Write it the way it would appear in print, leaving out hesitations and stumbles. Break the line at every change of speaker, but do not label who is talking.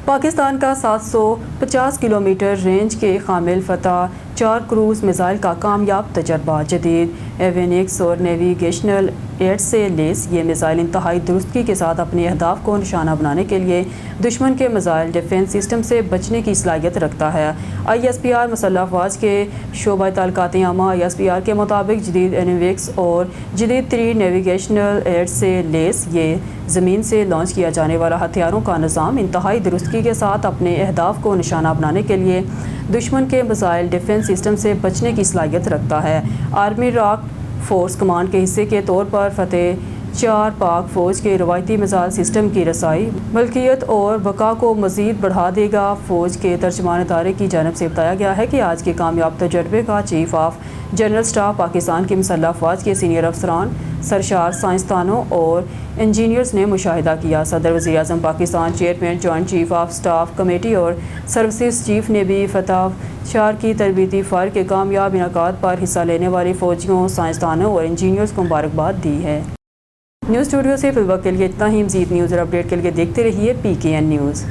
پاکستان کا 750 kilometre range کے حامل فتح 4 کروز میزائل کا کامیاب تجربہ۔ جدید ایوینکس اور نیویگیشنل ایڈ سے لیس یہ میزائل انتہائی درستگی کے ساتھ اپنے اہداف کو نشانہ بنانے کے لیے دشمن کے میزائل ڈیفنس سسٹم سے بچنے کی صلاحیت رکھتا ہے۔ ISPR مسلح افواج کے شعبہ تعلقات عامہ ISPR کے مطابق جدید ایوینکس اور جدید ترین نیویگیشنل ایڈ سے لیس یہ زمین سے لانچ کیا جانے والا ہتھیاروں کا نظام انتہائی درستگی کے ساتھ اپنے اہداف کو نشانہ بنانے کے لیے دشمن کے میزائل ڈیفنس سسٹم سے بچنے کی صلاحیت رکھتا ہے۔ آرمی راک فورس کمانڈ کے حصے کے طور پر فتح 4 پاک فوج کے روایتی میزائل سسٹم کی رسائی، ملکیت اور بقا کو مزید بڑھا دے گا۔ فوج کے ترجمان ادارے کی جانب سے بتایا گیا ہے کہ آج کے کامیاب تجربے کا chief of general staff Pakistan کی مسلح افواج کے سینئر افسران، سرشار سائنسدانوں اور انجینئرز نے مشاہدہ کیا۔ صدر وزیر اعظم Pakistan, chairman joint chief of staff committee اور سروسز چیف نے بھی فتح 4 کی تربیتی فائر کے کامیاب انعقاد پر حصہ لینے والے فوجیوں، سائنسدانوں اور انجینئرز کو مبارکباد دی ہے۔ نیوز اسٹوڈیو سے فی الوقت کے لیے اتنا ہی۔ مزید نیوز اور اپڈیٹ کے لیے دیکھتے رہیے PKN نیوز۔